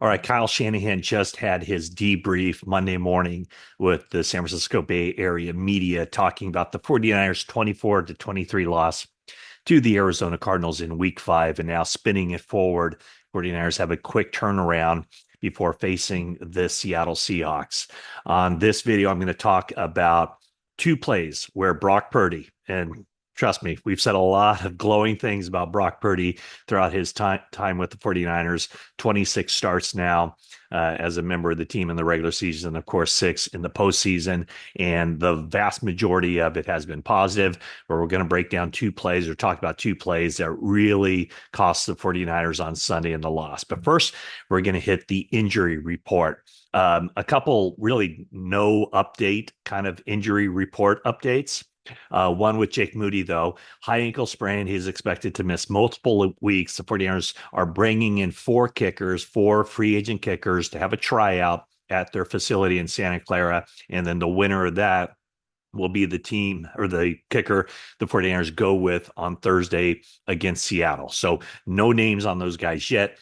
All right, Kyle Shanahan just had his debrief Monday morning with the San Francisco Bay Area media talking about the 49ers 24-23 loss to the Arizona Cardinals in week 5 and now spinning it forward. 49ers have a quick turnaround before facing the Seattle Seahawks. On this video, I'm going to talk about two plays where Brock Purdy, and trust me, we've said a lot of glowing things about Brock Purdy throughout his time with the 49ers. 26 starts now as a member of the team in the regular season, of course, 6 in the postseason. And the vast majority of it has been positive. Where we're going to break down two plays or talk about two plays that really cost the 49ers on Sunday in the loss. But first, we're going to hit the injury report. A couple really no update kind of injury report updates. One with Jake Moody, though, high ankle sprain. He's expected to miss multiple weeks. The 49ers are bringing in 4 kickers, 4 free agent kickers to have a tryout at their facility in Santa Clara. And then the winner of that will be the team or the kicker the 49ers go with on Thursday against Seattle. So no names on those guys yet.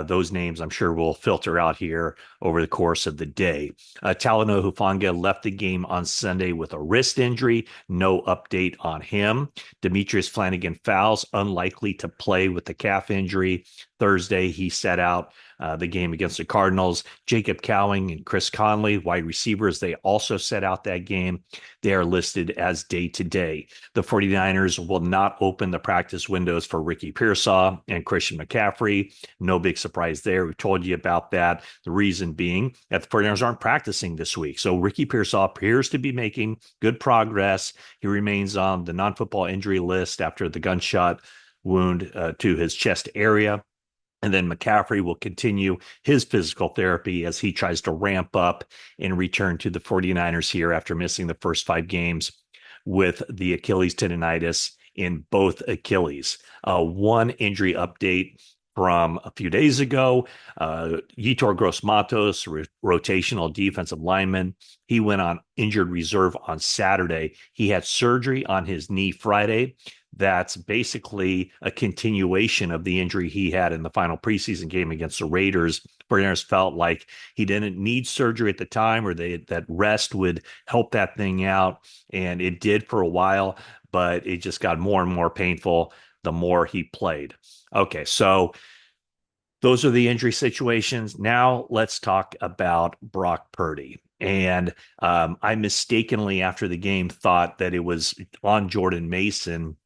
Those names I'm sure will filter out here over the course of the day. Talanoa Hufanga left the game on Sunday with a wrist injury. No update on him. Demetrius Flanagan-Fowles unlikely to play with the calf injury. Thursday, he set out the game against the Cardinals. Jacob Cowing and Chris Conley, wide receivers, they also set out that game. They are listed as day-to-day. The 49ers will not open the practice windows for Ricky Pearsall and Christian McCaffrey. No big surprise there. We've told you about that. The reason being that the 49ers aren't practicing this week. So Ricky Pearsall appears to be making good progress. He remains on the non-football injury list after the gunshot wound to his chest area. And then McCaffrey will continue his physical therapy as he tries to ramp up and return to the 49ers here after missing the first 5 games with the Achilles tendonitis in both Achilles. One injury update from a few days ago. Yetur Gross-Matos, rotational defensive lineman, he went on injured reserve on Saturday. He had surgery on his knee Friday. That's basically a continuation of the injury he had in the final preseason game against the Raiders. 49ers felt like he didn't need surgery at the time, or that rest would help that thing out. And it did for a while, but it just got more and more painful the more he played. Okay, so those are the injury situations. Now let's talk about Brock Purdy. And I mistakenly, after the game, thought that it was on Jordan Mason,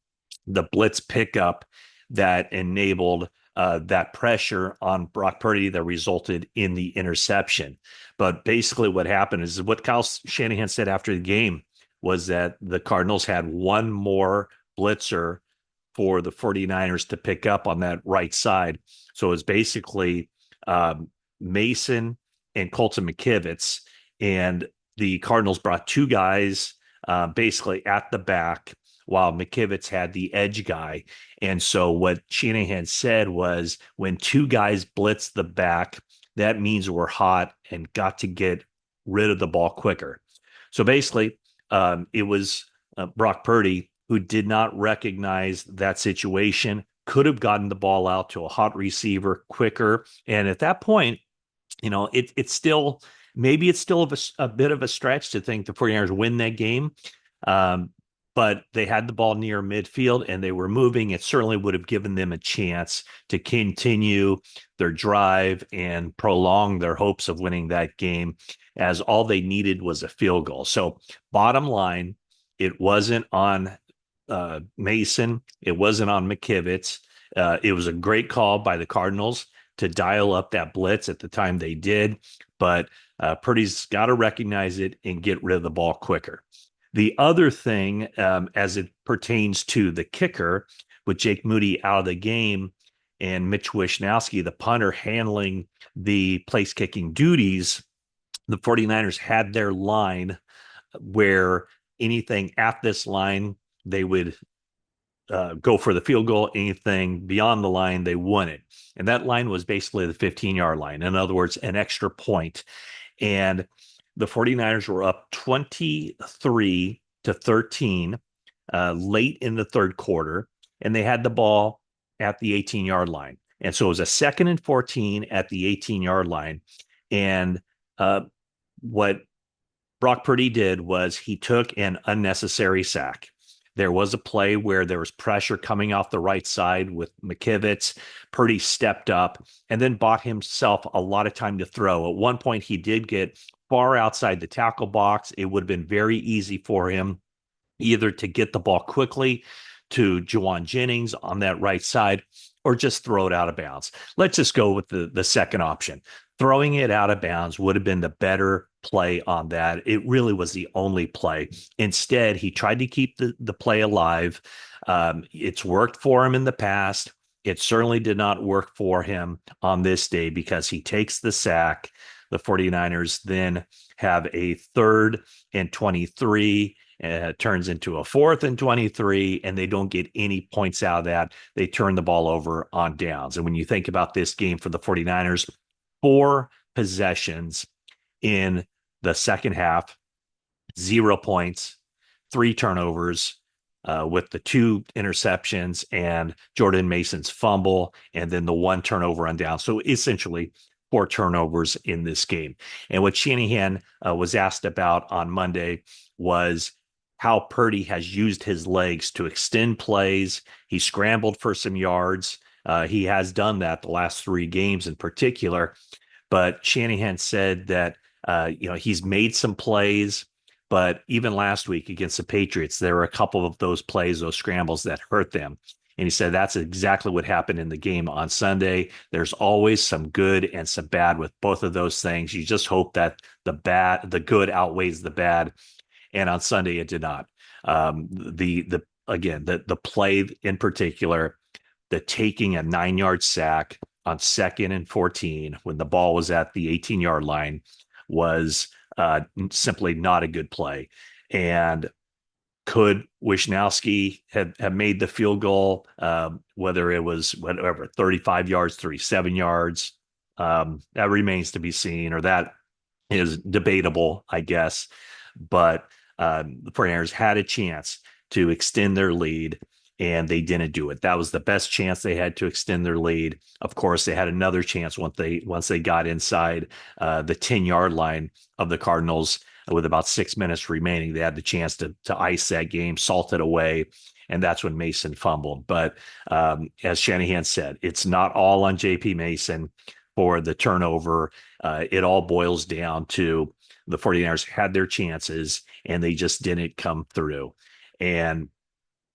the blitz pickup that enabled that pressure on Brock Purdy that resulted in the interception. But basically what happened is what Kyle Shanahan said after the game was that the Cardinals had one more blitzer for the 49ers to pick up on that right side. So it was basically Mason and Colton McKivitz, and the Cardinals brought 2 guys basically at the back while McKivitz had the edge guy. And so what Shanahan said was when 2 guys blitz the back, that means we're hot and got to get rid of the ball quicker. So basically, it was Brock Purdy who did not recognize that situation, could have gotten the ball out to a hot receiver quicker. And at that point, it's still, maybe it's still a bit of a stretch to think the 49ers win that game. But they had the ball near midfield and they were moving. It certainly would have given them a chance to continue their drive and prolong their hopes of winning that game, as all they needed was a field goal. So bottom line, it wasn't on Mason. It wasn't on McKivitz. It was a great call by the Cardinals to dial up that blitz at the time they did, but Purdy's got to recognize it and get rid of the ball quicker. The other thing, as it pertains to the kicker, with Jake Moody out of the game and Mitch Wishnowsky, the punter, handling the place kicking duties, the 49ers had their line where anything at this line, they would go for the field goal. Anything beyond the line, they won it. And that line was basically the 15-yard line. In other words, an extra point. And the 49ers were up 23-13 late in the third quarter, and they had the ball at the 18-yard line. And so it was a 2nd and 14 at the 18-yard line. And what Brock Purdy did was he took an unnecessary sack. There was a play where there was pressure coming off the right side with McKivitz. Purdy stepped up and then bought himself a lot of time to throw. At one point, he did get far outside the tackle box. It would have been very easy for him either to get the ball quickly to Juwan Jennings on that right side or just throw it out of bounds. Let's just go with the second option. Throwing it out of bounds would have been the better play on that. It really was the only play. Instead, he tried to keep the play alive. It's worked for him in the past. It certainly did not work for him on this day because he takes the sack. The 49ers then have a 3rd and 23. Turns into a 4th and 23, and they don't get any points out of that. They turn the ball over on downs. And when you think about this game for the 49ers, 4 possessions in the second half, 0 points, 3 turnovers, with the 2 interceptions and Jordan Mason's fumble, and then the 1 turnover on down. So essentially 4 turnovers in this game. And what Shanahan was asked about on Monday was how Purdy has used his legs to extend plays. He scrambled for some yards. He has done that the last 3 games in particular. But Shanahan said that he's made some plays, but even last week against the Patriots, there were a couple of those plays, those scrambles that hurt them. And he said that's exactly what happened in the game on Sunday. There's always some good and some bad with both of those things. You just hope that the good outweighs the bad. And on Sunday, it did not. The play in particular, the taking a 9-yard sack on 2nd and 14 when the ball was at the 18-yard line was simply not a good play. And could Wishnowski have made the field goal, whether it was 35 yards, 37 yards? That remains to be seen, or that is debatable, I guess. But the 49ers had a chance to extend their lead, and they didn't do it. That was the best chance they had to extend their lead. Of course, they had another chance once they got inside the 10-yard line of the Cardinals with about 6 minutes remaining. They had the chance to ice that game, salt it away, and that's when Mason fumbled. But as Shanahan said, it's not all on J.P. Mason for the turnover. It all boils down to the 49ers had their chances and they just didn't come through. And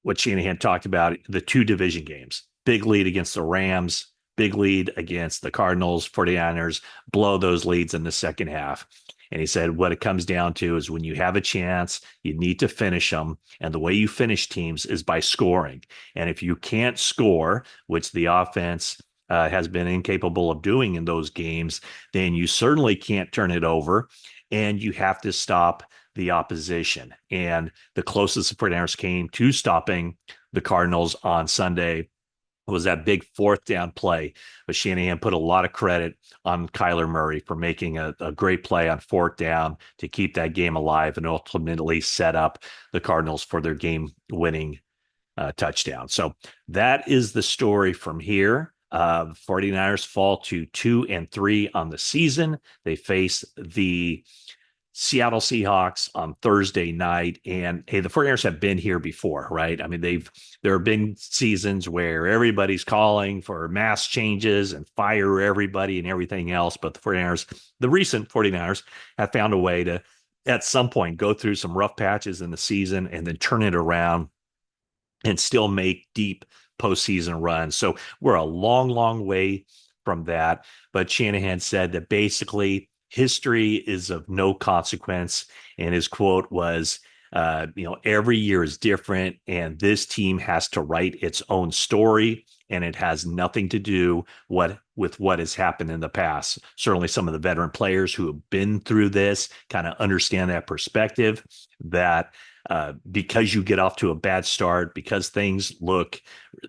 what Shanahan talked about, the 2 division games, big lead against the Rams, big lead against the Cardinals, 49ers blow those leads in the second half. And he said what it comes down to is when you have a chance, you need to finish them. And the way you finish teams is by scoring. And if you can't score, which the offense has been incapable of doing in those games, then you certainly can't turn it over. And you have to stop the opposition. And the closest the 49ers came to stopping the Cardinals on Sunday was that big 4th down play. But Shanahan put a lot of credit on Kyler Murray for making a great play on 4th down to keep that game alive and ultimately set up the Cardinals for their game-winning touchdown. So that is the story from here. 49ers fall to 2-3 on the season. They face the Seattle Seahawks on Thursday night. And hey, the 49ers have been here before, right? I mean, there have been seasons where everybody's calling for mass changes and fire everybody and everything else. But the recent 49ers have found a way to, at some point, go through some rough patches in the season and then turn it around and still make deep postseason runs. So we're a long, long way from that. But Shanahan said that basically history is of no consequence. And his quote was, every year is different, and this team has to write its own story, and it has nothing to do with what has happened in the past. Certainly some of the veteran players who have been through this kind of understand that perspective, that because you get off to a bad start, because things look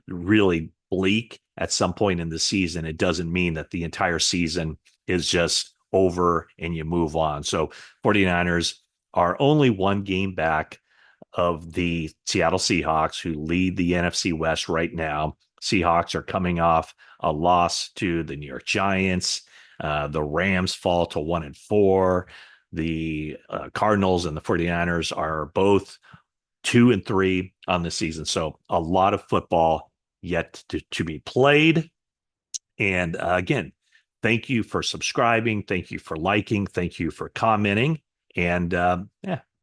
really bleak at some point in the season, it doesn't mean that the entire season is just over and you move on. So 49ers are only 1 game back of the Seattle Seahawks, who lead the NFC West right now. Seahawks are coming off a loss to the New York Giants. The Rams fall to 1-4. The Cardinals and the 49ers are both 2-3 on the season. So a lot of football yet to be played. And again, thank you for subscribing. Thank you for liking. Thank you for commenting. And yeah,